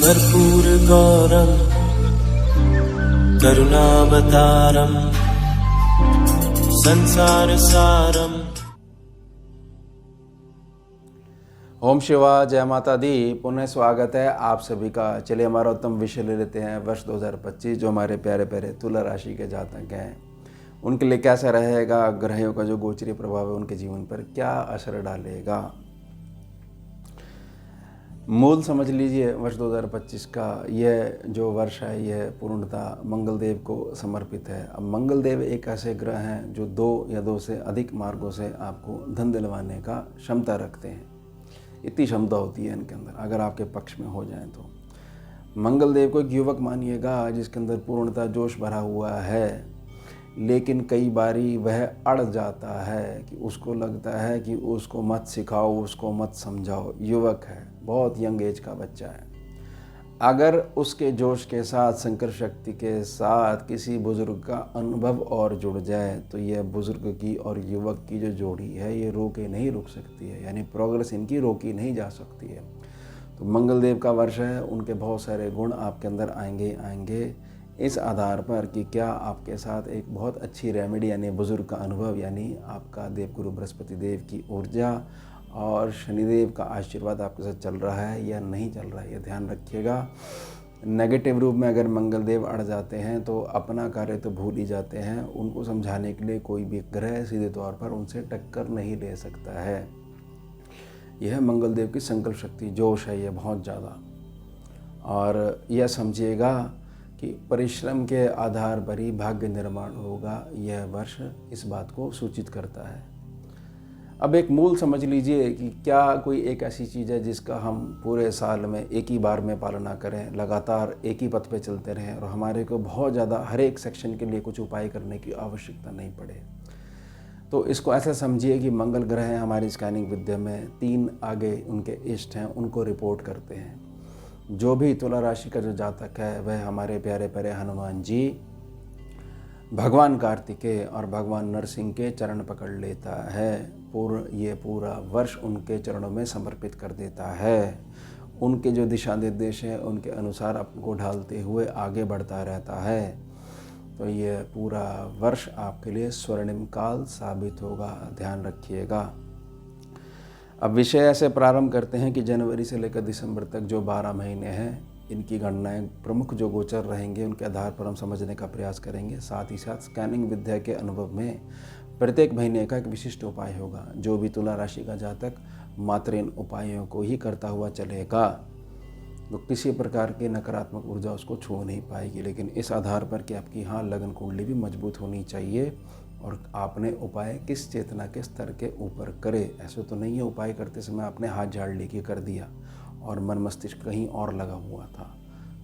कर्पूरगौरं करुणावतारं संसारसारम्। ओम शिवा, जय माता दी। पुनः स्वागत है आप सभी का। चलिए हमारा उत्तम विषय ले लेते हैं वर्ष 2025, जो हमारे प्यारे प्यारे तुला राशि के जातक हैं उनके लिए कैसा रहेगा। ग्रहों का जो गोचरीय प्रभाव है उनके जीवन पर क्या असर डालेगा। मूल समझ लीजिए, वर्ष 2025 का यह जो वर्ष है यह पूर्णतः मंगल देव को समर्पित है। अब मंगल देव एक ऐसे ग्रह हैं जो 2 या 2 से अधिक मार्गों से आपको धन दिलवाने का क्षमता रखते हैं। इतनी क्षमता होती है इनके अंदर, अगर आपके पक्ष में हो जाए तो। मंगल देव को एक युवक मानिएगा जिसके अंदर पूर्णतः जोश भरा हुआ है, लेकिन कई बारी वह अड़ जाता है कि उसको लगता है कि उसको मत सिखाओ, उसको मत समझाओ। युवक है, बहुत यंग एज का बच्चा है। अगर उसके जोश के साथ, संकल्प शक्ति के साथ किसी बुजुर्ग का अनुभव और जुड़ जाए तो यह बुजुर्ग की और युवक की जो जोड़ी है ये रोके नहीं रुक सकती है, यानी प्रोग्रेस इनकी रोकी नहीं जा सकती है। तो मंगल देव का वर्ष है, उनके बहुत सारे गुण आपके अंदर आएंगे इस आधार पर कि क्या आपके साथ एक बहुत अच्छी रेमेडी यानी बुजुर्ग का अनुभव, यानी आपका देवगुरु बृहस्पति देव की ऊर्जा और शनिदेव का आशीर्वाद आपके साथ चल रहा है या नहीं चल रहा है, ये ध्यान रखिएगा। नेगेटिव रूप में अगर मंगल देव अड़ जाते हैं तो अपना कार्य तो भूल ही जाते हैं। उनको समझाने के लिए कोई भी ग्रह सीधे तौर पर उनसे टक्कर नहीं ले सकता है। यह मंगल देव की संकल्प शक्ति, जोश है ये बहुत ज़्यादा। और यह समझिएगा कि परिश्रम के आधार पर ही भाग्य निर्माण होगा, यह वर्ष इस बात को सूचित करता है। अब एक मूल समझ लीजिए कि क्या कोई एक ऐसी चीज़ है जिसका हम पूरे साल में एक ही बार में पालना करें, लगातार एक ही पथ पे चलते रहें और हमारे को बहुत ज़्यादा हर एक सेक्शन के लिए कुछ उपाय करने की आवश्यकता नहीं पड़े। तो इसको ऐसा समझिए कि मंगल ग्रह हैं हमारी स्कैनिंग विद्या में, 3 आगे उनके इष्ट हैं, उनको रिपोर्ट करते हैं। जो भी तुला राशि का जो जातक है वह हमारे प्यारे प्यारे हनुमान जी, भगवान कार्तिकेय और भगवान नरसिंह के चरण पकड़ लेता है। ये पूरा वर्ष उनके चरणों में समर्पित कर देता है। उनके जो दिशा निर्देश हैं उनके अनुसार आपको ढालते हुए आगे बढ़ता रहता है। तो ये पूरा वर्ष आपके लिए स्वर्णिम काल साबित होगा, ध्यान रखिएगा। अब विषय ऐसे प्रारंभ करते हैं कि जनवरी से लेकर दिसंबर तक जो 12 महीने हैं इनकी गणनाएं, प्रमुख जो गोचर रहेंगे उनके आधार पर हम समझने का प्रयास करेंगे। साथ ही साथ स्कैनिंग विद्या के अनुभव में प्रत्येक महीने का एक विशिष्ट उपाय होगा। जो भी तुला राशि का जातक मात्र इन उपायों को ही करता हुआ चलेगा तो किसी प्रकार की नकारात्मक ऊर्जा उसको छू नहीं पाएगी। लेकिन इस आधार पर कि आपकी लगन कुंडली भी मजबूत होनी चाहिए और आपने उपाय किस चेतना के स्तर के ऊपर करे। ऐसे तो नहीं है उपाय करते समय आपने हाथ झाड़ लेके कर दिया और मन मस्तिष्क कहीं और लगा हुआ था।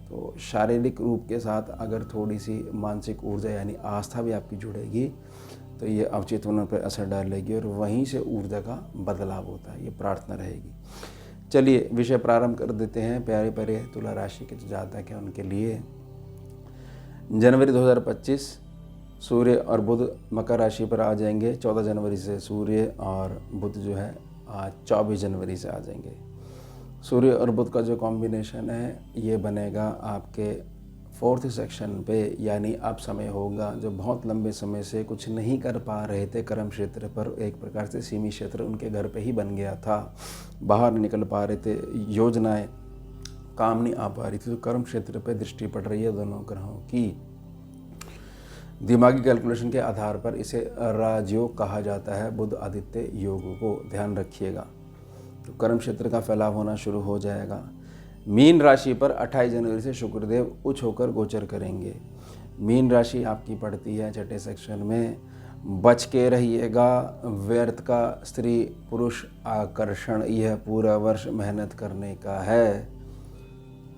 तो शारीरिक रूप के साथ अगर थोड़ी सी मानसिक ऊर्जा यानी आस्था भी आपकी जुड़ेगी तो ये अवचेतन पर असर डालेगी और वहीं से ऊर्जा का बदलाव होता है। ये प्रार्थना रहेगी। चलिए विषय प्रारंभ कर देते हैं। प्यारे प्यारे तुला राशि के जो जातक हैं उनके लिए जनवरी 2025 सूर्य और बुध मकर राशि पर आ जाएंगे। 14 जनवरी से सूर्य और बुध जो है 24 जनवरी से आ जाएंगे। सूर्य और बुध का जो कॉम्बिनेशन है ये बनेगा आपके 4th सेक्शन पे, यानी अब समय होगा जो बहुत लंबे समय से कुछ नहीं कर पा रहे थे कर्म क्षेत्र पर, एक प्रकार से सीमित क्षेत्र उनके घर पे ही बन गया था, बाहर नहीं निकल पा रहे थे, योजनाएं काम नहीं आ पा रही थी। तो कर्म क्षेत्र पे दृष्टि पड़ रही है दोनों ग्रहों की। दिमागी कैलकुलेशन के आधार पर इसे राजयोग कहा जाता है, बुध आदित्य योग को, ध्यान रखिएगा। तो कर्म क्षेत्र का फैलाव होना शुरू हो जाएगा। मीन राशि पर 28 जनवरी से शुक्रदेव उच्च होकर गोचर करेंगे। मीन राशि आपकी पड़ती है 6ठे सेक्शन में। बच के रहिएगा व्यर्थ का स्त्री पुरुष आकर्षण। यह पूरा वर्ष मेहनत करने का है।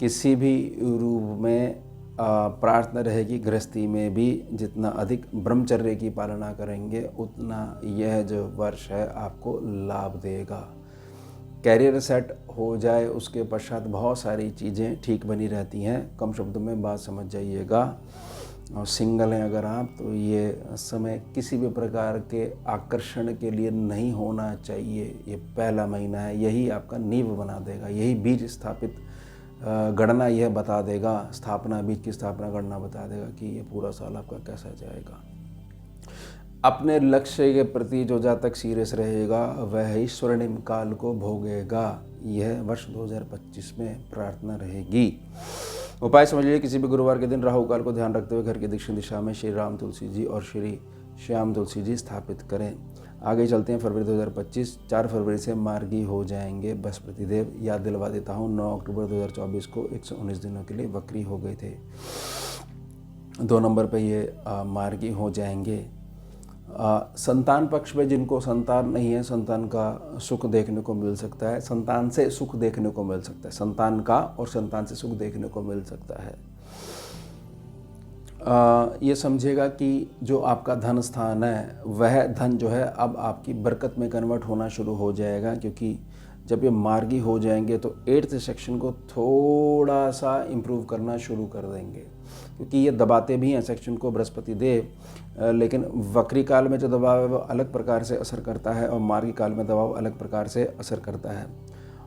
किसी भी रूप में प्रार्थना रहेगी गृहस्थी में भी, जितना अधिक ब्रह्मचर्य की पालना करेंगे उतना यह जो वर्ष है आपको लाभ देगा। कैरियर सेट हो जाए उसके पश्चात बहुत सारी चीज़ें ठीक बनी रहती हैं। कम शब्दों में बात समझ जाइएगा। और सिंगल हैं अगर आप तो ये समय किसी भी प्रकार के आकर्षण के लिए नहीं होना चाहिए। ये पहला महीना है, यही आपका नींव बना देगा, यही बीज स्थापित गणना यह बता देगा, स्थापना बीज की स्थापना गणना बता देगा कि ये पूरा साल आपका कैसा जाएगा। अपने लक्ष्य के प्रति जो जातक सीरियस रहेगा वह ही स्वर्णिम काल को भोगेगा। यह वर्ष 2025 में प्रार्थना रहेगी। उपाय समझ लीजिए, किसी भी गुरुवार के दिन राहु काल को ध्यान रखते हुए घर की दक्षिण दिशा में श्री राम तुलसी जी और श्री श्याम तुलसी जी स्थापित करें। आगे चलते हैं फरवरी 2025। 4 फरवरी से मार्गी हो जाएंगे बृहस्पति देव। याद दिलवा देता हूँ, 9 अक्टूबर 2024 को 119 दिनों के लिए वक्री हो गए थे। 2 नंबर पे ये मार्गी हो जाएंगे। संतान पक्ष में जिनको संतान नहीं है, संतान का सुख देखने को मिल सकता है, संतान से सुख देखने को मिल सकता है, संतान का और संतान से सुख देखने को मिल सकता है। ये समझिएगा कि जो आपका धन स्थान है वह धन जो है अब आपकी बरकत में कन्वर्ट होना शुरू हो जाएगा, क्योंकि जब ये मार्गी हो जाएंगे तो 8th सेक्शन को थोड़ा सा इम्प्रूव करना शुरू कर देंगे, क्योंकि ये दबाते भी हैं सेक्शन को बृहस्पति देव, लेकिन वक्री काल में जो दबाव है वो अलग प्रकार से असर करता है और मार्गी काल में दबाव अलग प्रकार से असर करता है,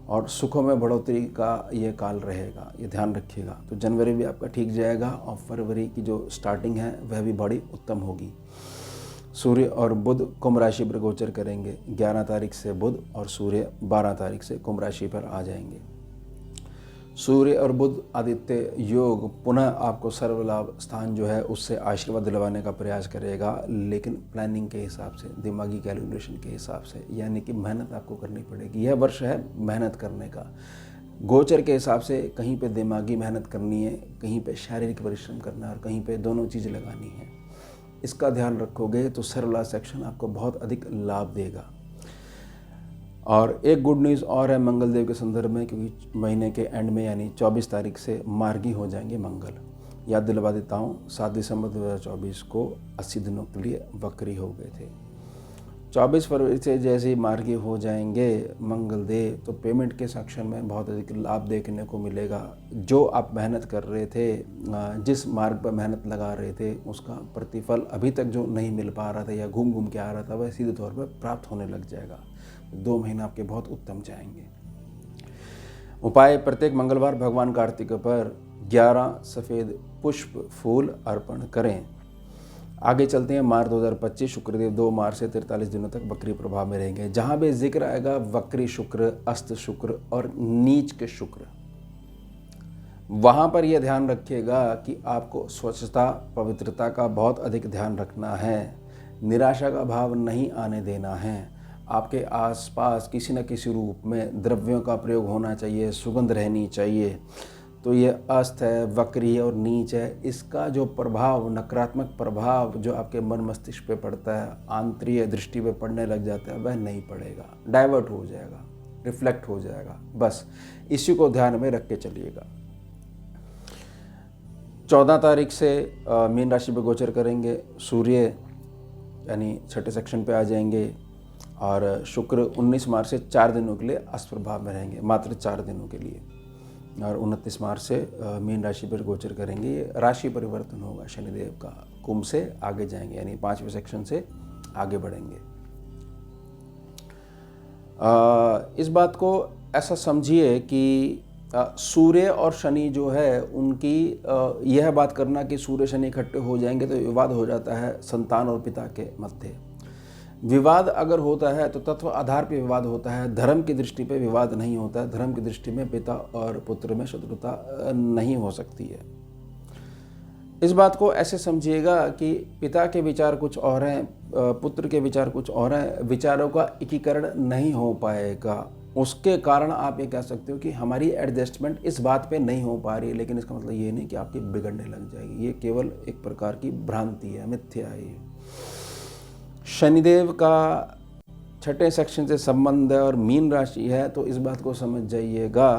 और सुखों में बढ़ोतरी का ये काल रहेगा, ये ध्यान रखिएगा। तो जनवरी भी आपका ठीक जाएगा और फरवरी की जो स्टार्टिंग है वह भी बड़ी उत्तम होगी। सूर्य और बुध कुंभ राशि पर गोचर करेंगे। 11 तारीख से बुध और सूर्य 12 तारीख से कुंभ राशि पर आ जाएंगे। सूर्य और बुध आदित्य योग पुनः आपको सर्वलाभ स्थान जो है उससे आशीर्वाद दिलवाने का प्रयास करेगा, लेकिन प्लानिंग के हिसाब से, दिमागी कैलकुलेशन के हिसाब से, यानी कि मेहनत आपको करनी पड़ेगी। यह वर्ष है मेहनत करने का। गोचर के हिसाब से कहीं पे दिमागी मेहनत करनी है, कहीं पे शारीरिक परिश्रम करना है और कहीं पे दोनों चीज़ लगानी है। इसका ध्यान रखोगे तो सर्वलाभ सेक्शन आपको बहुत अधिक लाभ देगा। और एक गुड न्यूज़ और है मंगल देव के संदर्भ में, क्योंकि महीने के एंड में यानी 24 तारीख से मार्गी हो जाएंगे मंगल। याद दिलवा देता हूँ, 7 दिसंबर 2024 को 80 दिनों के लिए वक्री हो गए थे। 24 फरवरी से जैसे ही मार्गी हो जाएंगे मंगल देव, तो पेमेंट के सेक्शन में बहुत अधिक लाभ देखने को मिलेगा। जो आप मेहनत कर रहे थे, जिस मार्ग पर मेहनत लगा रहे थे, उसका प्रतिफल अभी तक जो नहीं मिल पा रहा था या घूम घूम के आ रहा था, वह सीधे तौर पर प्राप्त होने लग जाएगा। 2 महीने आपके बहुत उत्तम जाएंगे। उपाय, प्रत्येक मंगलवार भगवान कार्तिक पर 11 सफ़ेद पुष्प फूल अर्पण करें। आगे चलते हैं मार्च 2025। शुक्रदेव 2 मार्च से 43 दिनों तक वक्री प्रभाव में रहेंगे। जहाँ भी जिक्र आएगा वक्री शुक्र, अस्त शुक्र और नीच के शुक्र, वहाँ पर यह ध्यान रखिएगा कि आपको स्वच्छता पवित्रता का बहुत अधिक ध्यान रखना है। निराशा का भाव नहीं आने देना है। आपके आसपास किसी न किसी रूप में द्रव्यों का प्रयोग होना चाहिए, सुगंध रहनी चाहिए। तो ये अस्त है, वक्री है और नीच है, इसका जो प्रभाव, नकारात्मक प्रभाव जो आपके मन मस्तिष्क पे पड़ता है, आंतरिक दृष्टि पे पड़ने लग जाता है, वह नहीं पड़ेगा, डाइवर्ट हो जाएगा, रिफ्लेक्ट हो जाएगा। बस इसी को ध्यान में रख के चलिएगा। 14 तारीख से मीन राशि पे गोचर करेंगे सूर्य, यानी 6ठे सेक्शन पे आ जाएंगे, और शुक्र 19 मार्च से 4 दिनों के लिए अस्त प्रभाव में रहेंगे, मात्र 4 दिनों के लिए, और 29 मार्च से मीन राशि पर गोचर करेंगे। ये राशि परिवर्तन होगा शनिदेव का, कुंभ से आगे जाएंगे, यानी 5वें सेक्शन से आगे बढ़ेंगे। इस बात को ऐसा समझिए कि सूर्य और शनि जो है उनकी यह बात करना कि सूर्य शनि इकट्ठे हो जाएंगे तो विवाद हो जाता है संतान और पिता के मध्य। विवाद अगर होता है तो तत्व आधार पे विवाद होता है, धर्म की दृष्टि पे विवाद नहीं होता है। धर्म की दृष्टि में पिता और पुत्र में शत्रुता नहीं हो सकती है। इस बात को ऐसे समझिएगा कि पिता के विचार कुछ और हैं, पुत्र के विचार कुछ और हैं, विचारों का एकीकरण नहीं हो पाएगा। उसके कारण आप ये कह सकते हो कि हमारी एडजस्टमेंट इस बात पे नहीं हो पा रही है, लेकिन इसका मतलब ये नहीं कि आपकी बिगड़ने लग जाएगी। ये केवल एक प्रकार की भ्रांति है, मिथ्या है। शनिदेव का 6ठे सेक्शन से संबंध है और मीन राशि है, तो इस बात को समझ जाइएगा।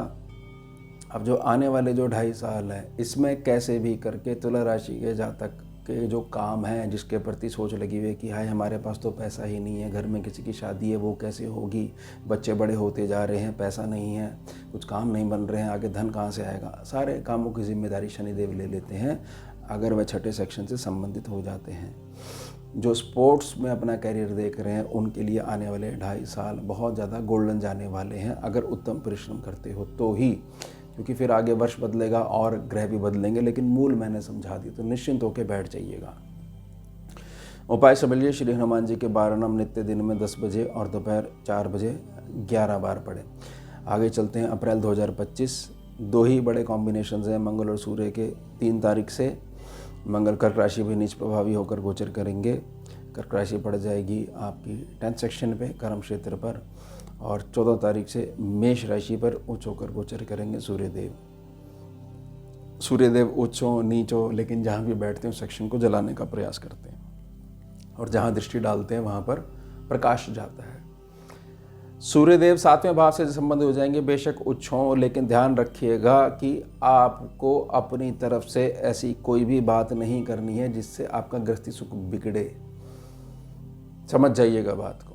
अब जो आने वाले जो 2.5 साल है, इसमें कैसे भी करके तुला राशि के जातक के जो काम है, जिसके प्रति सोच लगी हुई है कि हाय हमारे पास तो पैसा ही नहीं है, घर में किसी की शादी है वो कैसे होगी, बच्चे बड़े होते जा रहे हैं, पैसा नहीं है, कुछ काम नहीं बन रहे हैं, आगे धन कहाँ से आएगा, सारे कामों की जिम्मेदारी शनिदेव ले लेते हैं अगर वह 6ठे सेक्शन से संबंधित हो जाते हैं। जो स्पोर्ट्स में अपना करियर देख रहे हैं उनके लिए आने वाले 2.5 साल बहुत ज़्यादा गोल्डन जाने वाले हैं, अगर उत्तम परिश्रम करते हो तो ही। क्योंकि फिर आगे वर्ष बदलेगा और ग्रह भी बदलेंगे, लेकिन मूल मैंने समझा दी, तो निश्चिंत होकर बैठ जाइएगा। उपाय समझिए, श्री हनुमान जी के 12 नाम नित्य दिन में 10 बजे और दोपहर 4 बजे 11 बार पढ़ें। आगे चलते हैं। अप्रैल 2025 दो ही बड़े कॉम्बिनेशंस हैं मंगल और सूर्य के। 3 तारीख से मंगल कर्क राशि में नीच प्रभावी होकर गोचर करेंगे। कर्क राशि पड़ जाएगी आपकी 10th सेक्शन पे, कर्म क्षेत्र पर, और 14 तारीख से मेष राशि पर उच्च होकर गोचर करेंगे सूर्यदेव। सूर्यदेव उच्च हो नीच हो, लेकिन जहाँ भी बैठते हैं उस सेक्शन को जलाने का प्रयास करते हैं, और जहाँ दृष्टि डालते हैं वहाँ पर प्रकाश जाता है। सूर्यदेव 7वें भाव से संबंध हो जाएंगे, बेशक उच्च हों, लेकिन ध्यान रखिएगा कि आपको अपनी तरफ से ऐसी कोई भी बात नहीं करनी है जिससे आपका गृहस्थी सुख बिगड़े। समझ जाइएगा बात को।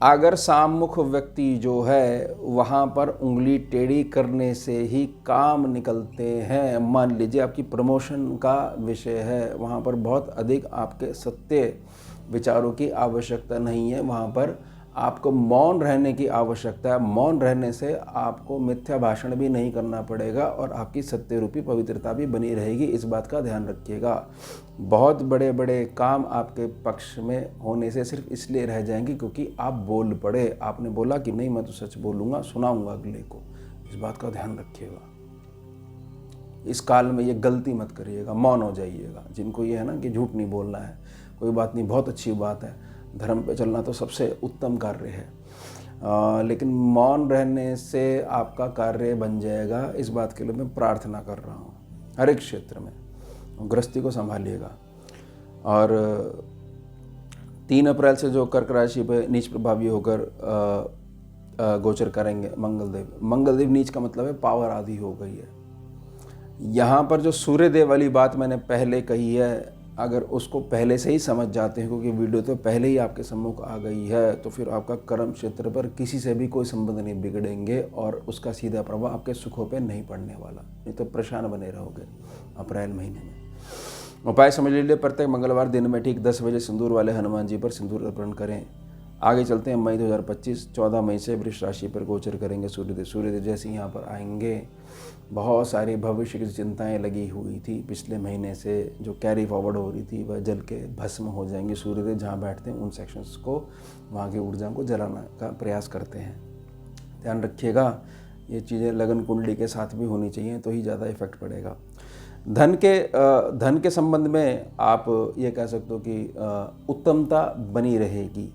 अगर साममुख व्यक्ति जो है वहाँ पर उंगली टेढ़ी करने से ही काम निकलते हैं, मान लीजिए आपकी प्रमोशन का विषय है, वहाँ पर बहुत अधिक आपके सत्य विचारों की आवश्यकता नहीं है, वहाँ पर आपको मौन रहने की आवश्यकता है। मौन रहने से आपको मिथ्या भाषण भी नहीं करना पड़ेगा और आपकी सत्य रूपी पवित्रता भी बनी रहेगी। इस बात का ध्यान रखिएगा। बहुत बड़े बड़े काम आपके पक्ष में होने से सिर्फ इसलिए रह जाएंगे क्योंकि आप बोल पड़े। आपने बोला कि नहीं मैं तो सच बोलूँगा, सुनाऊँगा अगले को। इस बात का ध्यान रखिएगा। इस काल में ये गलती मत करिएगा, मौन हो जाइएगा। जिनको ये है ना कि झूठ नहीं बोलना है, कोई बात नहीं, बहुत अच्छी बात है, धर्म पे चलना तो सबसे उत्तम कार्य है, लेकिन मौन रहने से आपका कार्य बन जाएगा। इस बात के लिए मैं प्रार्थना कर रहा हूँ। हर एक क्षेत्र में गृहस्थी को संभालिएगा। और 3 अप्रैल से जो कर्क राशि पे नीच प्रभावी होकर गोचर करेंगे मंगलदेव। मंगलदेव नीच का मतलब है पावर आदि हो गई है। यहाँ पर जो सूर्यदेव वाली बात मैंने पहले कही है, अगर उसको पहले से ही समझ जाते हैं, क्योंकि वीडियो तो पहले ही आपके सम्मुख आ गई है, तो फिर आपका कर्म क्षेत्र पर किसी से भी कोई संबंध नहीं बिगड़ेंगे और उसका सीधा प्रभाव आपके सुखों पे नहीं पड़ने वाला। नहीं तो परेशान बने रहोगे अप्रैल महीने में। उपाय समझ लीजिए, प्रत्येक मंगलवार दिन में ठीक 10 बजे सिंदूर वाले हनुमान जी पर सिंदूर अर्पण करें। आगे चलते हैं। मई 2025 14 मई से वृष राशि पर गोचर करेंगे सूर्यदेव। सूर्यदेव जैसे यहाँ पर आएंगे, बहुत सारी भविष्य की चिंताएं लगी हुई थी पिछले महीने से, जो कैरी फॉरवर्ड हो रही थी, वह जल के भस्म हो जाएंगी। सूर्यदेव जहाँ बैठते हैं उन सेक्शंस को, वहाँ की ऊर्जा को जलाने का प्रयास करते हैं। ध्यान रखिएगा, ये चीज़ें लगन कुंडली के साथ भी होनी चाहिए, तो ही ज़्यादा इफेक्ट पड़ेगा। धन के संबंध में आप ये कह सकते हो कि उत्तमता बनी रहेगी,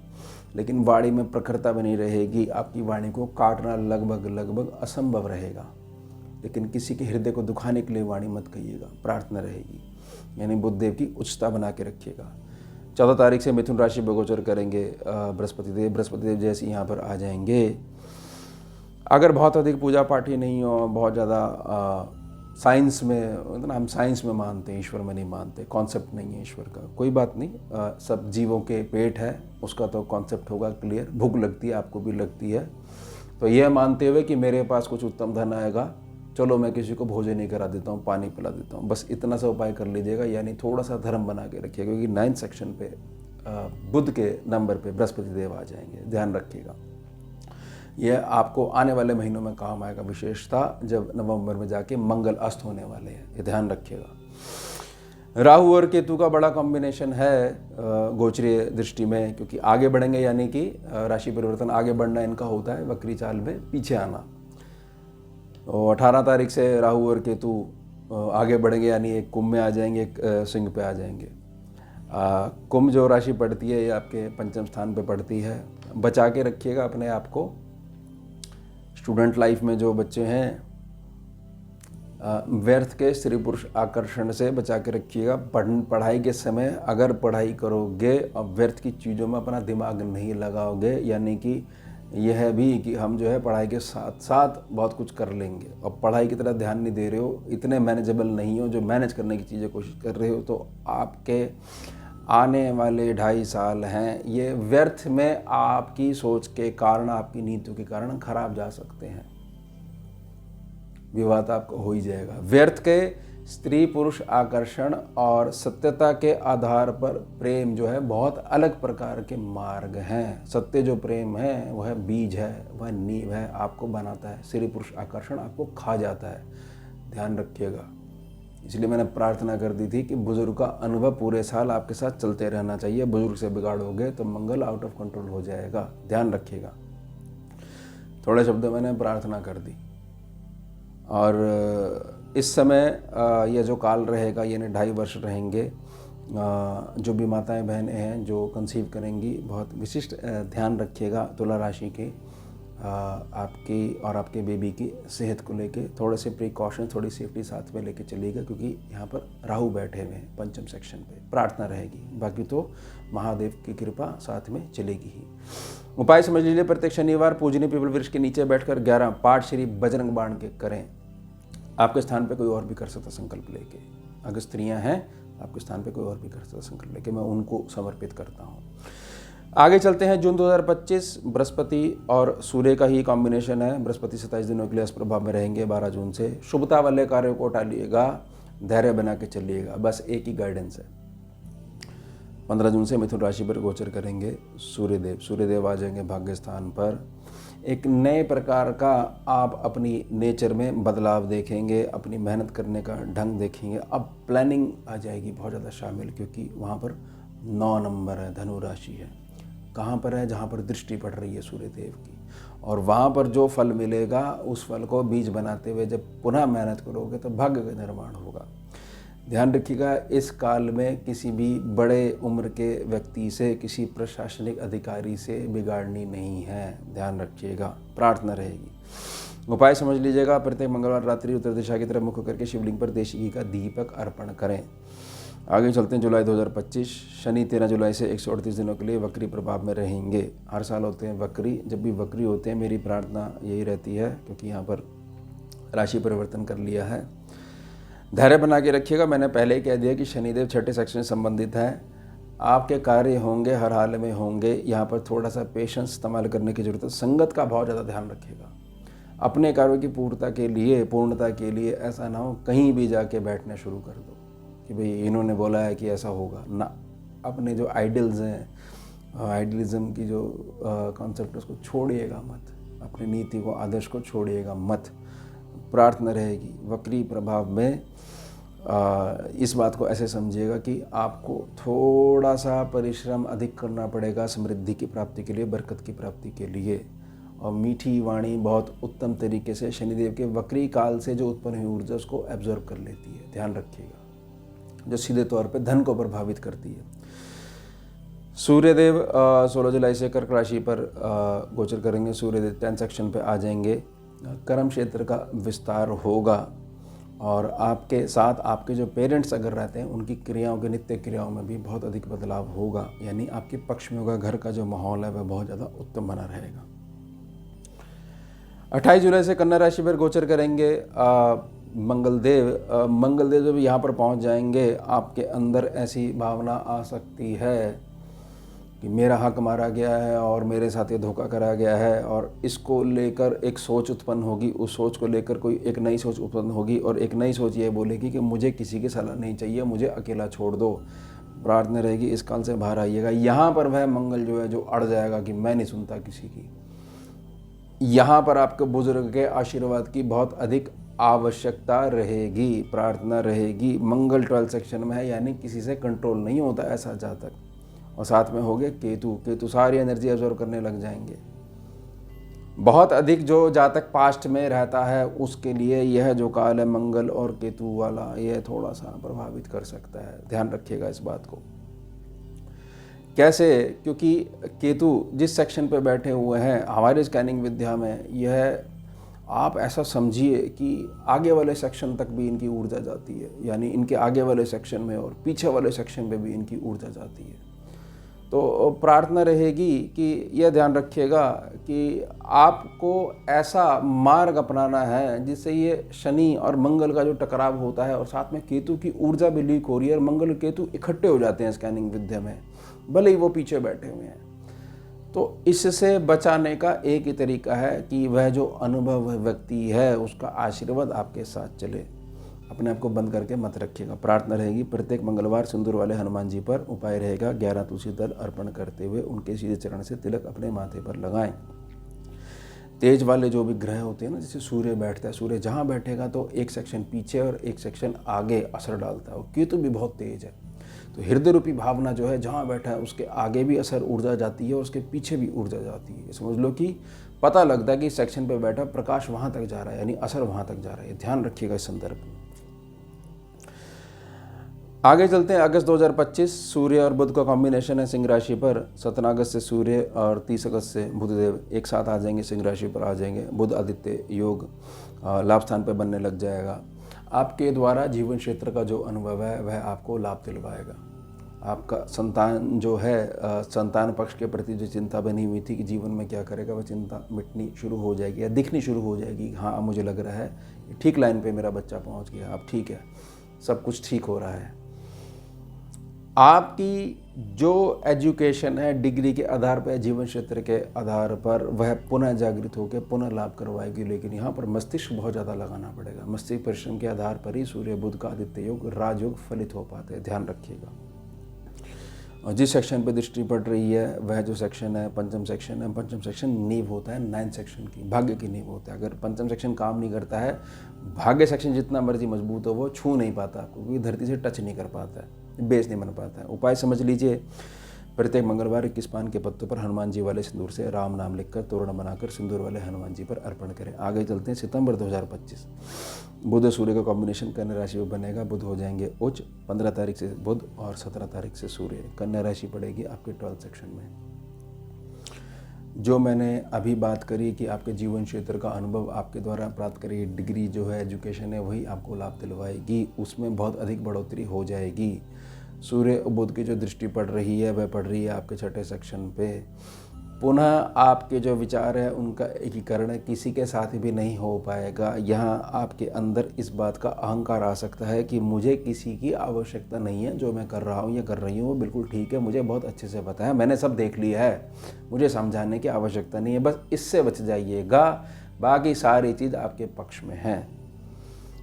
लेकिन वाणी में प्रखरता बनी रहेगी। आपकी वाणी को काटना लगभग असंभव रहेगा, लेकिन किसी के हृदय को दुखाने के लिए वाणी मत कहिएगा, प्रार्थना रहेगी। यानी बुद्धदेव की उच्चता बना के रखिएगा। 14 तारीख से मिथुन राशि में गोचर करेंगे बृहस्पति देव। बृहस्पति देव जैसे यहाँ पर आ जाएंगे। अगर बहुत अधिक पूजा पाठ ही नहीं हो, बहुत ज़्यादा साइंस में, हम साइंस में मानते हैं, ईश्वर में नहीं मानते, कॉन्सेप्ट नहीं है ईश्वर का, कोई बात नहीं। सब जीवों के पेट है, उसका तो कॉन्सेप्ट होगा क्लियर। भूख लगती है, आपको भी लगती है, तो यह मानते हुए कि मेरे पास कुछ उत्तम धन आएगा, चलो मैं किसी को भोजन ही करा देता हूँ, पानी पिला देता हूँ, बस इतना सा उपाय कर लीजिएगा। यानी थोड़ा सा धर्म बना के रखिएगा, क्योंकि 9th सेक्शन पे बुध के नंबर पे बृहस्पति देव आ जाएंगे। ध्यान रखिएगा, यह आपको आने वाले महीनों में काम आएगा, विशेषता जब नवंबर में जाके मंगल अस्त होने वाले हैं, ये ध्यान रखिएगा। राहु और केतु का बड़ा कॉम्बिनेशन है गोचरीय दृष्टि में, क्योंकि आगे बढ़ेंगे, यानी कि राशि परिवर्तन, आगे बढ़ना इनका होता है, वक्री चाल में पीछे आना। तो 18 तारीख से राहु और केतु आगे बढ़ेंगे, यानी एक कुंभ में आ जाएंगे, एक सिंह पे आ जाएंगे। कुंभ जो राशि पड़ती है ये आपके 5वें स्थान पे पड़ती है। बचा के रखिएगा अपने आप को। स्टूडेंट लाइफ में जो बच्चे हैं, व्यर्थ के स्त्री पुरुष आकर्षण से बचा के रखिएगा। पढ़ाई के समय अगर पढ़ाई करोगे और व्यर्थ की चीज़ों में अपना दिमाग नहीं लगाओगे, यानी कि यह भी कि हम जो है पढ़ाई के साथ साथ बहुत कुछ कर लेंगे और पढ़ाई की तरफ ध्यान नहीं दे रहे हो, इतने मैनेजेबल नहीं हो जो मैनेज करने की चीज़ें कोशिश कर रहे हो, तो आपके आने वाले 2.5 साल हैं ये व्यर्थ में आपकी सोच के कारण, आपकी नीतियों के कारण खराब जा सकते हैं। विवाद आपको हो ही जाएगा। व्यर्थ के स्त्री पुरुष आकर्षण और सत्यता के आधार पर प्रेम जो है बहुत अलग प्रकार के मार्ग हैं। सत्य जो प्रेम है वह बीज है, वह नींव है, आपको बनाता है। स्त्री पुरुष आकर्षण आपको खा जाता है, ध्यान रखिएगा। इसलिए मैंने प्रार्थना कर दी थी कि बुजुर्ग का अनुभव पूरे साल आपके साथ चलते रहना चाहिए। बुजुर्ग से बिगाड़ोगे तो मंगल आउट ऑफ कंट्रोल हो जाएगा, ध्यान रखिएगा। थोड़े शब्दों मैंने प्रार्थना कर दी। और इस समय यह जो काल रहेगा यानी 2.5 वर्ष रहेंगे, जो भी माताएं बहनें हैं जो कंसीव करेंगी, बहुत विशिष्ट ध्यान रखिएगा तुला राशि के आपकी और आपके बेबी की सेहत को लेके थोड़े से प्रिकॉशन, थोड़ी सेफ्टी साथ में लेके चलिएगा, क्योंकि यहाँ पर राहु बैठे हुए हैं पंचम सेक्शन पे। प्रार्थना रहेगी, बाकी तो महादेव की कृपा साथ में चलेगी ही। उपाय समझ लीजिए, प्रत्येक शनिवार पूजनीय पीपल वृक्ष के नीचे बैठकर 11 पाठ श्री बजरंग बाण के करें। आपके स्थान पे कोई और भी कर सकता संकल्प लेके। अगर स्त्रियां हैं आपके स्थान पे कोई और भी कर सकता संकल्प लेके, मैं उनको समर्पित करता हूँ। आगे चलते हैं। जून 2025 बृहस्पति और सूर्य का ही कॉम्बिनेशन है। बृहस्पति 27 दिनों के लिए इस प्रभाव में रहेंगे 12 जून से। शुभता वाले कार्यों को टालिएगा, धैर्य बना के चलिएगा, बस एक ही गाइडेंस है। 15 जून से मिथुन राशि पर गोचर करेंगे सूर्यदेव। सूर्यदेव आ जाएंगे भाग्य स्थान पर। एक नए प्रकार का आप अपनी नेचर में बदलाव देखेंगे, अपनी मेहनत करने का ढंग देखेंगे। अब प्लानिंग आ जाएगी बहुत ज़्यादा शामिल, क्योंकि वहाँ पर 9 नंबर है, धनु राशि है। कहाँ पर है? जहाँ पर दृष्टि पड़ रही है सूर्यदेव की, और वहाँ पर जो फल मिलेगा उस फल को बीज बनाते हुए जब पुनः मेहनत करोगे तो भाग्य का निर्माण होगा। ध्यान रखिएगा, इस काल में किसी भी बड़े उम्र के व्यक्ति से, किसी प्रशासनिक अधिकारी से बिगाड़नी नहीं है, ध्यान रखिएगा। प्रार्थना रहेगी। उपाय समझ लीजिएगा, प्रत्येक मंगलवार रात्रि उत्तर दिशा की तरफ मुख करके शिवलिंग पर देशी घी का दीपक अर्पण करें। आगे चलते हैं जुलाई 2025। शनि 13 जुलाई से 138 दिनों के लिए वक्री प्रभाव में रहेंगे। हर साल होते हैं वक्री। जब भी वक्री होते हैं मेरी प्रार्थना यही रहती है, क्योंकि यहाँ पर राशि परिवर्तन कर लिया है। धैर्य बना के रखिएगा। मैंने पहले ही कह दिया कि शनिदेव 6ठे सेक्शन से संबंधित हैं। आपके कार्य होंगे, हर हाल में होंगे। यहाँ पर थोड़ा सा पेशेंस इस्तेमाल करने की ज़रूरत है। संगत का बहुत ज़्यादा ध्यान रखिएगा। अपने कार्यों की पूर्णता के लिए ऐसा ना हो कहीं भी जाके बैठना शुरू कर दो कि भाई इन्होंने बोला है कि ऐसा होगा ना। अपने जो आइडल्स हैं, आइडलिज्म की जो कॉन्सेप्ट, उसको छोड़िएगा मत। अपनी नीति को, आदर्श को छोड़िएगा मत। प्रार्थना रहेगी। वक्री प्रभाव में इस बात को ऐसे समझिएगा कि आपको थोड़ा सा परिश्रम अधिक करना पड़ेगा समृद्धि की प्राप्ति के लिए, बरकत की प्राप्ति के लिए। और मीठी वाणी बहुत उत्तम तरीके से शनिदेव के वक्री काल से जो उत्पन्न हुई ऊर्जा उसको एब्जॉर्व कर लेती है, ध्यान रखिएगा, जो सीधे तौर पे धन को प्रभावित करती है। सूर्यदेव 16 जुलाई से कर्क राशि पर गोचर करेंगे। सूर्यदेव 10 सेक्शन पे आ जाएंगे। कर्म क्षेत्र का विस्तार होगा, और आपके साथ आपके जो पेरेंट्स अगर रहते हैं उनकी क्रियाओं के, नित्य क्रियाओं में भी बहुत अधिक बदलाव होगा, यानी आपके पक्ष में होगा। घर का जो माहौल है वह बहुत ज़्यादा उत्तम बना रहेगा। 28 जुलाई से कन्या राशि पर गोचर करेंगे मंगलदेव। मंगलदेव जब यहाँ पर पहुँच जाएंगे, आपके अंदर ऐसी भावना आ सकती है कि मेरा हक मारा गया है और मेरे साथ ये धोखा करा गया है, और इसको लेकर एक सोच उत्पन्न होगी। उस सोच को लेकर कोई एक नई सोच उत्पन्न होगी, और एक नई सोच ये बोलेगी कि मुझे किसी की सलाह नहीं चाहिए, मुझे अकेला छोड़ दो। प्रार्थना रहेगी इस काल से बाहर आइएगा। यहाँ पर वह मंगल जो है जो अड़ जाएगा कि मैं नहीं सुनता किसी की। यहाँ पर आपके बुजुर्ग के आशीर्वाद की बहुत अधिक आवश्यकता रहेगी। प्रार्थना रहेगी। मंगल 12 सेक्शन में है, यानी किसी से कंट्रोल नहीं होता ऐसा जातक। और साथ में हो गए केतु सारी एनर्जी एब्जॉर्व करने लग जाएंगे। बहुत अधिक जो जातक पास्ट में रहता है उसके लिए यह जो काल है मंगल और केतु वाला, यह थोड़ा सा प्रभावित कर सकता है। ध्यान रखिएगा इस बात को। कैसे? क्योंकि केतु जिस सेक्शन पे बैठे हुए हैं हमारे स्कैनिंग विद्या में, यह आप ऐसा समझिए कि आगे वाले सेक्शन तक भी इनकी ऊर्जा जाती है, यानी इनके आगे वाले सेक्शन में और पीछे वाले सेक्शन में भी इनकी ऊर्जा जाती है। तो प्रार्थना रहेगी कि यह ध्यान रखिएगा कि आपको ऐसा मार्ग अपनाना है जिससे ये शनि और मंगल का जो टकराव होता है, और साथ में केतु की ऊर्जा भी लीक हो रही है, और मंगल और केतु इकट्ठे हो जाते हैं स्कैनिंग विद्या में, भले ही वो पीछे बैठे हुए हैं। तो इससे बचाने का एक ही तरीका है कि वह जो अनुभव व्यक्ति है उसका आशीर्वाद आपके साथ चले। अपने आप को बंद करके मत रखिएगा। प्रार्थना रहेगी प्रत्येक मंगलवार सिंदूर वाले हनुमान जी पर। उपाय रहेगा 11 तुलसी दल अर्पण करते हुए उनके सीधे चरण से तिलक अपने माथे पर लगाएं। तेज वाले जो भी ग्रह होते हैं ना, जैसे सूर्य बैठता है, सूर्य जहाँ बैठेगा तो एक सेक्शन पीछे और एक सेक्शन आगे असर डालता है। और केतु भी बहुत तेज है, तो हृदय रूपी भावना जो है जहाँ बैठा है उसके आगे भी असर ऊर्जा जाती है और उसके पीछे भी ऊर्जा जाती है। समझ लो कि पता लगता है कि सेक्शन पे बैठा प्रकाश वहाँ तक जा रहा है, यानी असर वहाँ तक जा रहा है। ध्यान रखिएगा इस संदर्भ में। आगे चलते हैं। अगस्त 2025 सूर्य और बुध का कॉम्बिनेशन है सिंह राशि पर। 17 अगस्त से सूर्य और 30 अगस्त से बुधदेव एक साथ आ जाएंगे, सिंह राशि पर आ जाएंगे। बुध आदित्य योग लाभ स्थान पर बनने लग जाएगा। आपके द्वारा जीवन क्षेत्र का जो अनुभव है वह आपको लाभ दिलवाएगा। आपका संतान जो है, संतान पक्ष के प्रति जो चिंता बनी हुई थी कि जीवन में क्या करेगा, वह चिंता मिटनी शुरू हो जाएगी या दिखनी शुरू हो जाएगी। हाँ, मुझे लग रहा है ठीक लाइन पे मेरा बच्चा पहुंच गया, अब ठीक है, सब कुछ ठीक हो रहा है। आपकी जो एजुकेशन है डिग्री के आधार पर, जीवन क्षेत्र के आधार पर, वह पुनः जागृत होकर पुनः लाभ करवाएगी। लेकिन यहाँ पर मस्तिष्क बहुत ज़्यादा लगाना पड़ेगा। मस्तिष्क परिश्रम के आधार पर ही सूर्य बुध का आदित्य योग राजयोग फलित हो पाते हैं। ध्यान रखिएगा। और जिस सेक्शन पे दृष्टि पड़ रही है वह जो सेक्शन है पंचम सेक्शन है। पंचम सेक्शन नींव होता है 9 सेक्शन की, भाग्य की नींव होता है। अगर पंचम सेक्शन काम नहीं करता है, भाग्य सेक्शन जितना मर्जी मजबूत हो वो छू नहीं पाता आपको, क्योंकि धरती से टच नहीं कर पाता है, बेस नहीं बन पाता है। उपाय समझ लीजिए, प्रत्येक मंगलवार 21 पान के पत्तों पर हनुमान जी वाले सिंदूर से राम नाम लिखकर तोरण बनाकर सिंदूर वाले हनुमान जी पर अर्पण करें। आगे चलते हैं। सितंबर 2025 बुध सूर्य का कॉम्बिनेशन कन्या राशि में बनेगा। बुध हो जाएंगे उच्च। 15 तारीख से बुध और 17 तारीख से सूर्य। कन्या राशि पड़ेगी आपके 12 सेक्शन में। जो मैंने अभी बात करी कि आपके जीवन क्षेत्र का अनुभव आपके द्वारा प्राप्त करी डिग्री जो है, एजुकेशन है, वही आपको लाभ दिलवाएगी। उसमें बहुत अधिक बढ़ोतरी हो जाएगी। सूर्य और बुध की जो दृष्टि पड़ रही है वह पड़ रही है आपके 6ठे सेक्शन पे। पुनः आपके जो विचार है उनका एकीकरण किसी के साथ भी नहीं हो पाएगा। यहाँ आपके अंदर इस बात का अहंकार आ सकता है कि मुझे किसी की आवश्यकता नहीं है, जो मैं कर रहा हूँ या कर रही हूँ वो बिल्कुल ठीक है, मुझे बहुत अच्छे से पता है, मैंने सब देख लिया है, मुझे समझाने की आवश्यकता नहीं है। बस इससे बच जाइएगा, बाकी सारी चीज़ आपके पक्ष में है।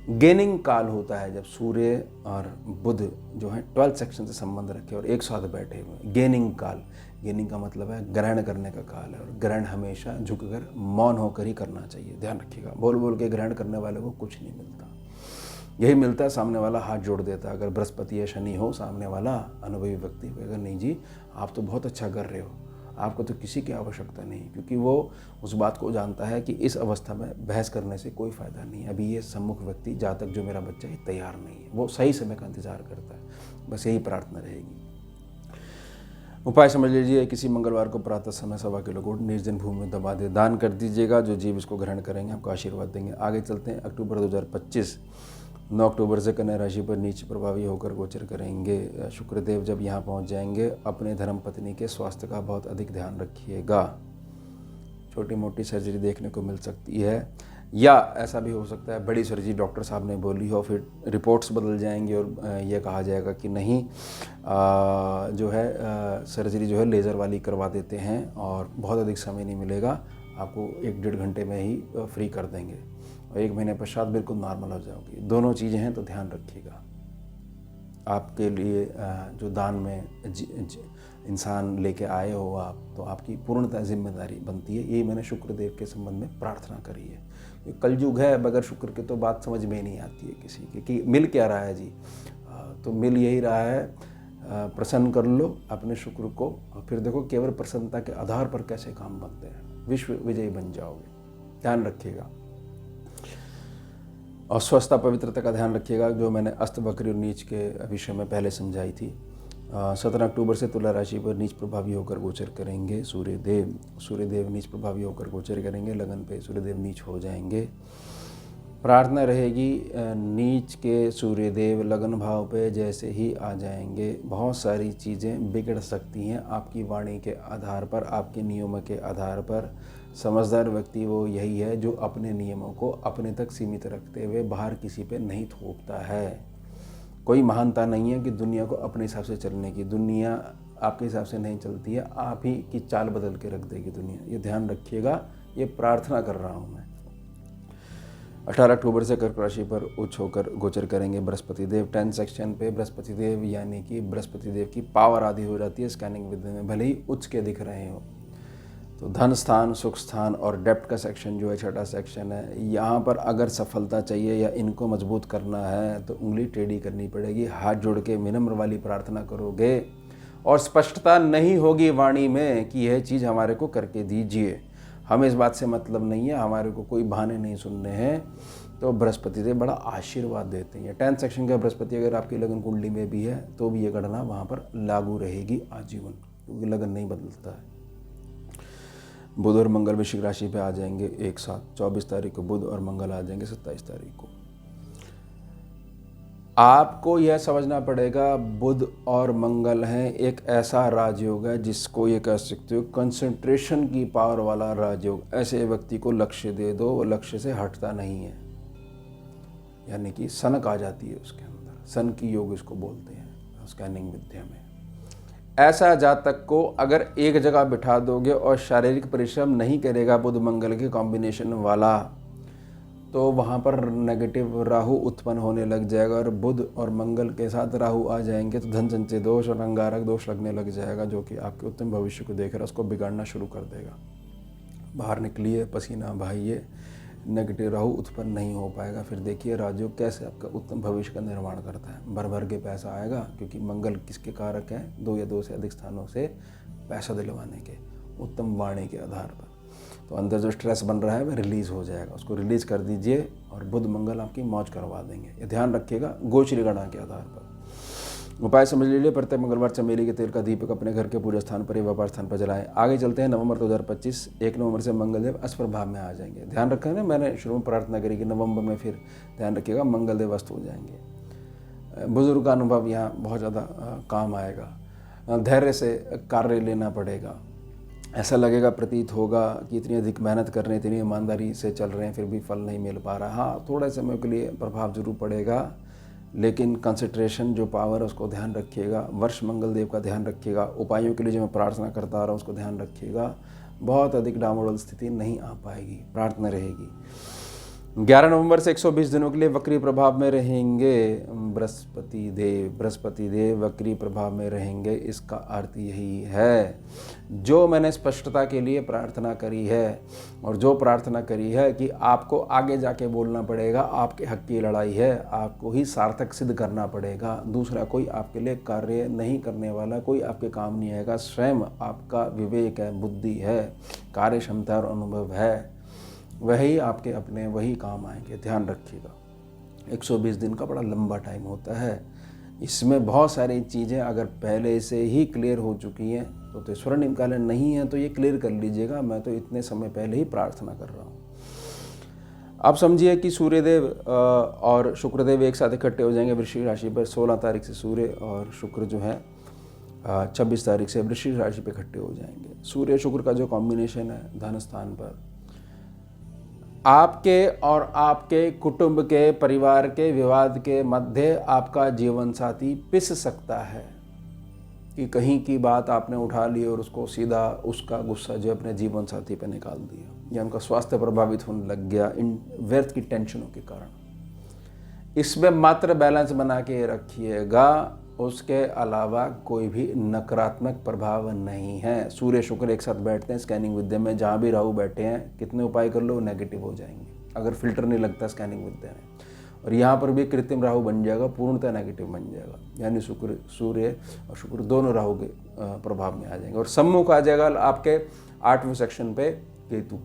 गेनिंग काल होता है जब सूर्य और बुध जो है 12 सेक्शन से संबंध रखे और एक साथ बैठे हुए। गेनिंग काल, गेनिंग का मतलब है ग्रहण करने का काल है, और ग्रहण हमेशा झुककर मौन होकर ही करना चाहिए। ध्यान रखिएगा, बोल बोल के ग्रहण करने वाले को कुछ नहीं मिलता। यही मिलता है सामने वाला हाथ जोड़ देता है। अगर बृहस्पति या शनि हो, सामने वाला अनुभवी व्यक्ति होगा, नहीं जी आप तो बहुत अच्छा कर रहे हो, आपको तो किसी की आवश्यकता नहीं, क्योंकि वो उस बात को जानता है कि इस अवस्था में बहस करने से कोई फ़ायदा नहीं। अभी ये सम्मुख व्यक्ति जातक जो मेरा बच्चा है तैयार नहीं है, वो सही समय का इंतज़ार करता है। बस यही प्रार्थना रहेगी। उपाय समझ लीजिए, किसी मंगलवार को प्रातः समय 1.25 किलो गुड़ निर्जन भूमि में दबा दे दान कर दीजिएगा। जो जीव इसको ग्रहण करेंगे आपको आशीर्वाद देंगे। आगे चलते हैं। अक्टूबर 2025 9 अक्टूबर से कन्या राशि पर नीच प्रभावी होकर गोचर करेंगे। शुक्रदेव जब यहाँ पहुँच जाएंगे, अपने धर्म पत्नी के स्वास्थ्य का बहुत अधिक ध्यान रखिएगा। छोटी मोटी सर्जरी देखने को मिल सकती है, या ऐसा भी हो सकता है बड़ी सर्जरी डॉक्टर साहब ने बोली हो, फिर रिपोर्ट्स बदल जाएंगी और ये कहा जाएगा कि नहीं जो है सर्जरी जो है लेज़र वाली करवा देते हैं और बहुत अधिक समय नहीं मिलेगा, आपको 1-1.5 घंटे में ही फ्री कर देंगे और 1 महीने पश्चात बिल्कुल नॉर्मल हो जाओगी। दोनों चीज़ें हैं, तो ध्यान रखिएगा। आपके लिए जो दान में इंसान लेके आए हो आप, तो आपकी पूर्णतः जिम्मेदारी बनती है। यही मैंने शुक्रदेव के संबंध में प्रार्थना करी है। कलयुग है, बगैर शुक्र के तो बात समझ में नहीं आती है किसी की कि मिल क्या रहा है जी। तो मिल यही रहा है, प्रसन्न कर लो अपने शुक्र को और फिर देखो केवल प्रसन्नता के आधार पर कैसे काम बनते हैं, विश्व विजयी बन जाओगे। ध्यान रखिएगा। और स्वस्थता पवित्रता का ध्यान रखिएगा, जो मैंने अस्त वक्र और नीच के विषय में पहले समझाई थी। 17 अक्टूबर से तुला राशि पर नीच प्रभावी होकर गोचर करेंगे सूर्यदेव। सूर्यदेव नीच प्रभावी होकर गोचर करेंगे, लगन पे सूर्यदेव नीच हो जाएंगे। प्रार्थना रहेगी नीच के सूर्यदेव लगन भाव पे जैसे ही आ जाएंगे, बहुत सारी चीज़ें बिगड़ सकती हैं आपकी वाणी के आधार पर, आपके नियमों के आधार पर। समझदार व्यक्ति वो यही है जो अपने नियमों को अपने तक सीमित रखते हुए बाहर किसी पे नहीं थोपता है। कोई महानता नहीं है कि दुनिया को अपने हिसाब से चलने की, दुनिया आपके हिसाब से नहीं चलती है, आप ही की चाल बदल के रख देगी दुनिया। ये ध्यान रखिएगा, ये प्रार्थना कर रहा हूँ मैं। 18 अक्टूबर से कर्क राशि पर उच्च होकर गोचर करेंगे बृहस्पति देव। 10 सेक्शन पे बृहस्पति देव, यानी कि बृहस्पति देव की पावर आदि हो जाती है स्कैनिंग विद्या में, भले ही उच्च के दिख रहे हो। तो धन स्थान, सुख स्थान और डेप्थ का सेक्शन जो है, छठा सेक्शन है, यहाँ पर अगर सफलता चाहिए या इनको मजबूत करना है तो उंगली टेढ़ी करनी पड़ेगी। हाथ जोड़ के विनम्र वाली प्रार्थना करोगे और स्पष्टता नहीं होगी वाणी में कि यह चीज़ हमारे को करके दीजिए, हमें इस बात से मतलब नहीं है, हमारे को कोई बहाने नहीं सुनने हैं, तो बृहस्पति देव बड़ा आशीर्वाद देते हैं। 10 सेक्शन का बृहस्पति अगर आपकी लगन कुंडली में भी है तो भी ये गणना वहाँ पर लागू रहेगी आजीवन, क्योंकि लगन नहीं बदलता है। बुध और मंगल वृश्चिक राशि पे आ जाएंगे एक साथ। 24 तारीख को बुध और मंगल आ जाएंगे 27 तारीख को। आपको यह समझना पड़ेगा बुध और मंगल हैं एक ऐसा राजयोग है जिसको ये कह सकते हो कंसंट्रेशन की पावर वाला राजयोग। ऐसे व्यक्ति को लक्ष्य दे दो, वो लक्ष्य से हटता नहीं है, यानी कि सनक आ जाती है उसके अंदर। सन की योग इसको बोलते हैं स्कैनिंग विद्या में। ऐसा जातक को अगर एक जगह बिठा दोगे और शारीरिक परिश्रम नहीं करेगा बुध मंगल के कॉम्बिनेशन वाला, तो वहाँ पर नेगेटिव राहु उत्पन्न होने लग जाएगा। और बुध और मंगल के साथ राहु आ जाएंगे तो धन संचय दोष और अंगारक दोष लगने लग जाएगा, जो कि आपके उत्तम भविष्य को देख रहा है उसको बिगाड़ना शुरू कर देगा। बाहर निकलिए, पसीना बहाइए, नेगेटिव राहु उत्पन्न नहीं हो पाएगा। फिर देखिए राजयोग कैसे आपका उत्तम भविष्य का निर्माण करता है। भर भर के पैसा आएगा, क्योंकि मंगल किसके कारक हैं? 2 या 2 से अधिक स्थानों से पैसा दिलवाने के, उत्तम वाणी के आधार पर। तो अंदर जो स्ट्रेस बन रहा है वह रिलीज़ हो जाएगा, उसको रिलीज़ कर दीजिए और बुध मंगल आपकी मौज करवा देंगे। ये ध्यान रखिएगा गोचरी गणना के आधार पर। उपाय समझ लीजिए, प्रत्येक मंगलवार चमेली के तेल का दीपक अपने घर के पूजा स्थान पर या व्यापार स्थान पर जलाएं। आगे चलते हैं नवंबर 2025। 1 नवंबर से मंगलदेव अष्टप्रभाव में आ जाएंगे। ध्यान रखें ना, मैंने शुरू में प्रार्थना करी कि नवंबर में, फिर ध्यान रखिएगा मंगलदेव अस्त हो जाएंगे। बुजुर्ग का अनुभव यहाँ बहुत ज़्यादा काम आएगा। धैर्य से कार्य लेना पड़ेगा। ऐसा लगेगा, प्रतीत होगा कि इतनी अधिक मेहनत कर रहे हैं, इतनी ईमानदारी से चल रहे हैं, फिर भी फल नहीं मिल पा रहा। हाँ, थोड़े समय के लिए प्रभाव जरूर पड़ेगा, लेकिन कंसंट्रेशन जो पावर है उसको ध्यान रखिएगा। वर्ष मंगल देव का ध्यान रखिएगा। उपायों के लिए जो मैं प्रार्थना करता आ रहा हूँ उसको ध्यान रखिएगा। बहुत अधिक डामाडोल स्थिति नहीं आ पाएगी, प्रार्थना रहेगी। 11 नवंबर से 120 दिनों के लिए वक्री प्रभाव में रहेंगे बृहस्पति देव। बृहस्पति देव वक्री प्रभाव में रहेंगे, इसका अर्थ यही है जो मैंने स्पष्टता के लिए प्रार्थना करी है, और जो प्रार्थना करी है कि आपको आगे जाके बोलना पड़ेगा, आपके हक की लड़ाई है, आपको ही सार्थक सिद्ध करना पड़ेगा। दूसरा कोई आपके लिए कार्य नहीं करने वाला, कोई आपके काम नहीं आएगा। स्वयं आपका विवेक है, बुद्धि है, कार्य क्षमता और अनुभव है, वही आपके अपने वही काम आएंगे। ध्यान रखिएगा। 120 दिन का बड़ा लंबा टाइम होता है। इसमें बहुत सारी चीज़ें अगर पहले से ही क्लियर हो चुकी हैं तो स्वर्णिम कालीन नहीं है तो ये क्लियर कर लीजिएगा। मैं तो इतने समय पहले ही प्रार्थना कर रहा हूँ। आप समझिए कि सूर्यदेव और शुक्रदेव एक साथ इकट्ठे हो जाएंगे वृश्चिक राशि पर। 16 तारीख से सूर्य और शुक्र जो है 26 तारीख से वृश्चिक राशि पर इकट्ठे हो जाएंगे। सूर्य शुक्र का जो कॉम्बिनेशन है धन स्थान पर, आपके और आपके कुटुंब के, परिवार के विवाद के मध्य आपका जीवन साथी पिस सकता है कि कहीं की बात आपने उठा ली और उसको सीधा उसका गुस्सा जो अपने जीवन साथी पर निकाल दिया, या उनका स्वास्थ्य प्रभावित होने लग गया इन व्यर्थ की टेंशनों के कारण। इसमें मात्र बैलेंस बना के रखिएगा, उसके अलावा कोई भी नकारात्मक प्रभाव नहीं है। सूर्य शुक्र एक साथ बैठते हैं स्कैनिंग विद्या में, जहाँ भी राहु बैठे हैं कितने उपाय कर लो नेगेटिव हो जाएंगे अगर फिल्टर नहीं लगता स्कैनिंग विद्या में। और यहाँ पर भी कृत्रिम राहु बन जाएगा, पूर्णतः नेगेटिव बन जाएगा, यानी सूर्य और शुक्र दोनों राहु के प्रभाव में आ जाएंगे। और सम्मुख आ जाएगा आपके 8वें सेक्शन पे केतु।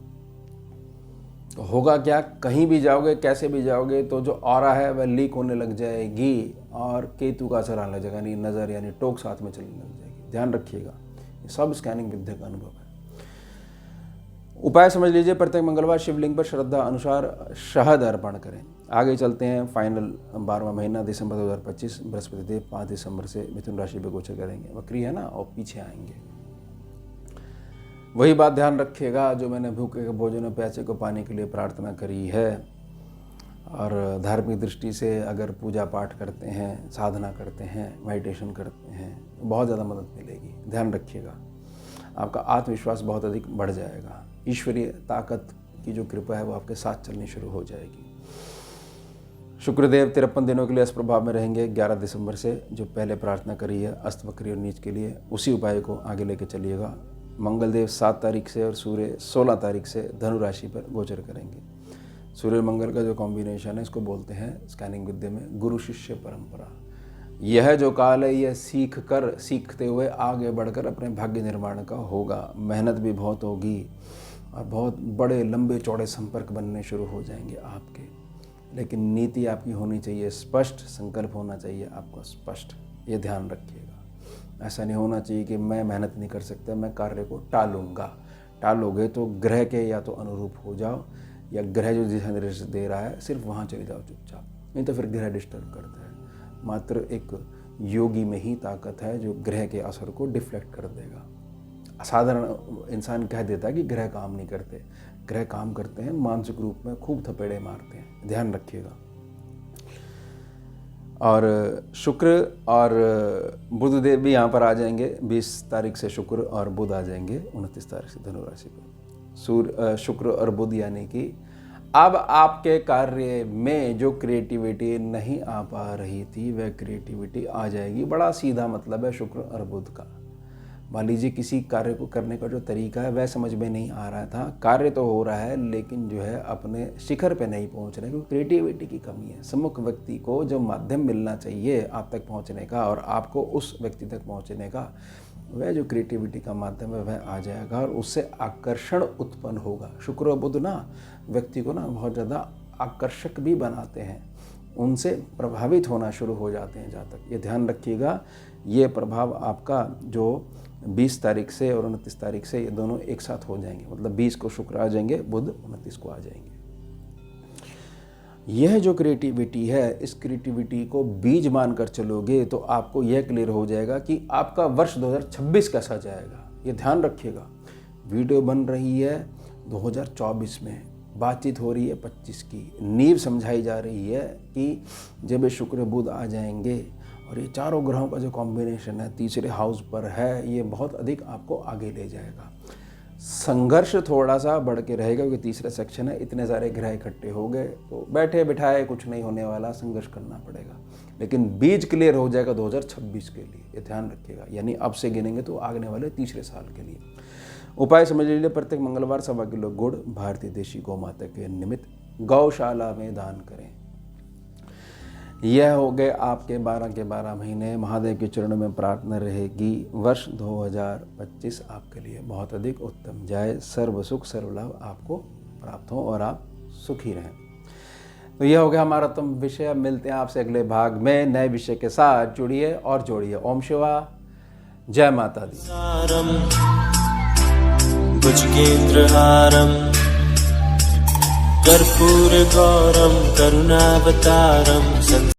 तो होगा क्या, कहीं भी जाओगे, कैसे भी जाओगे, तो जो ऑरा है वह लीक होने लग जाएगी और केतु का असर आने लग जाएगा, यानी नज़र यानी टोक साथ में चलने लग जाएगी। ध्यान रखिएगा, ये सब स्कैनिंग विद्या का अनुभव है। उपाय समझ लीजिए, प्रत्येक मंगलवार शिवलिंग पर श्रद्धा अनुसार शहद अर्पण करें। आगे चलते हैं फाइनल 12वां महीना दिसंबर 2025। बृहस्पति देव 5 दिसंबर से मिथुन राशि पर गोचर करेंगे। वक्री है ना, और पीछे आएंगे। वही बात ध्यान रखिएगा जो मैंने भूखे के भोजन और प्यासे को पाने के लिए प्रार्थना करी है। और धार्मिक दृष्टि से अगर पूजा पाठ करते हैं, साधना करते हैं, मेडिटेशन करते हैं तो बहुत ज़्यादा मदद मिलेगी। ध्यान रखिएगा, आपका आत्मविश्वास बहुत अधिक बढ़ जाएगा। ईश्वरीय ताकत की जो कृपा है वो आपके साथ चलनी शुरू हो जाएगी। शुक्रदेव 53 दिनों के लिए इस प्रभाव में रहेंगे 11 दिसंबर से। जो पहले प्रार्थना करी है अस्त वक्री और नीच के लिए, उसी उपाय को आगे लेके चलिएगा। मंगलदेव 7 तारीख से और सूर्य 16 तारीख से धनु राशि पर गोचर करेंगे। सूर्य मंगल का जो कॉम्बिनेशन है इसको बोलते हैं स्कैनिंग विद्या में गुरु शिष्य परंपरा। यह जो काल है यह सीखते हुए आगे बढ़कर अपने भाग्य निर्माण का होगा। मेहनत भी बहुत होगी और बहुत बड़े लंबे चौड़े संपर्क बनने शुरू हो जाएंगे आपके, लेकिन नीति आपकी होनी चाहिए स्पष्ट, संकल्प होना चाहिए आपका स्पष्ट। ये ध्यान रखिएगा। ऐसा नहीं होना चाहिए कि मैं मेहनत नहीं कर सकता, मैं कार्य को टालूंगा। टालोगे तो ग्रह के या तो अनुरूप हो जाओ, या ग्रह जो दिशा निर्देश दे रहा है सिर्फ वहाँ चले जाओ चुपचाप, नहीं तो फिर ग्रह डिस्टर्ब करता है। मात्र एक योगी में ही ताकत है जो ग्रह के असर को डिफ्लेक्ट कर देगा। असाधारण इंसान कह देता है कि ग्रह काम नहीं करते, ग्रह काम करते हैं, मानसिक रूप में खूब थपेड़े मारते हैं, ध्यान रखिएगा। और शुक्र और बुध देव भी यहाँ पर आ जाएंगे। 20 तारीख से शुक्र और बुध आ जाएंगे, 29 तारीख से धनु राशि पर। शुक्र और बुध यानी कि अब आपके कार्य में जो क्रिएटिविटी नहीं आ पा रही थी वह क्रिएटिविटी आ जाएगी। बड़ा सीधा मतलब है शुक्र और बुध का। मान लीजिए किसी कार्य को करने का जो तरीका है वह समझ में नहीं आ रहा था, कार्य तो हो रहा है लेकिन जो है अपने शिखर पे नहीं पहुंच रहे क्योंकि क्रिएटिविटी की कमी है। सम्मुख व्यक्ति को जो माध्यम मिलना चाहिए आप तक पहुंचने का और आपको उस व्यक्ति तक पहुंचने का, वह जो क्रिएटिविटी का माध्यम है वह आ जाएगा और उससे आकर्षण उत्पन्न होगा। शुक्र और बुध ना व्यक्ति को ना बहुत ज़्यादा आकर्षक भी बनाते हैं, उनसे प्रभावित होना शुरू हो जाते हैं जातक। ये ध्यान रखिएगा। ये प्रभाव आपका जो 20 तारीख से और 29 तारीख से ये दोनों एक साथ हो जाएंगे। मतलब 20 को शुक्र आ जाएंगे, बुध 29 को आ जाएंगे। यह जो क्रिएटिविटी है इस क्रिएटिविटी को बीज मानकर चलोगे तो आपको यह क्लियर हो जाएगा कि आपका वर्ष 2026 कैसा जाएगा। ये ध्यान रखिएगा। वीडियो बन रही है 2024 में, बातचीत हो रही है 25 की, नींव समझाई जा रही है कि जब ये शुक्र बुध आ जाएंगे और ये चारों ग्रहों का जो कॉम्बिनेशन है तीसरे हाउस पर है, ये बहुत अधिक आपको आगे ले जाएगा। संघर्ष थोड़ा सा बढ़ के रहेगा क्योंकि तीसरा सेक्शन है, इतने सारे ग्रह इकट्ठे हो गए तो बैठे बिठाए कुछ नहीं होने वाला, संघर्ष करना पड़ेगा। लेकिन बीज क्लियर हो जाएगा 2026 के लिए, ये ध्यान रखिएगा। यानी अब से गिनेंगे तो आगने वाले तीसरे साल के लिए। उपाय समझ लीजिए, प्रत्येक मंगलवार 1.25 किलो गुड़ भारतीय देशी गौ माता के निमित्त गौशाला में दान करें। यह हो गए आपके 12 के 12 महीने। महादेव के चरणों में प्रार्थना रहेगी वर्ष 2025 आपके लिए बहुत अधिक उत्तम जाए। सर्व सुख सर्व लाभ आपको प्राप्त हो और आप सुखी रहें। तो यह हो गया हमारा उत्तम विषय। मिलते हैं आपसे अगले भाग में नए विषय के साथ। जुड़िए और जोड़िए। ओम शिवा, जय माता दी। भुजगेन्द्रहारं कर्पूरगौरं करुणावतारं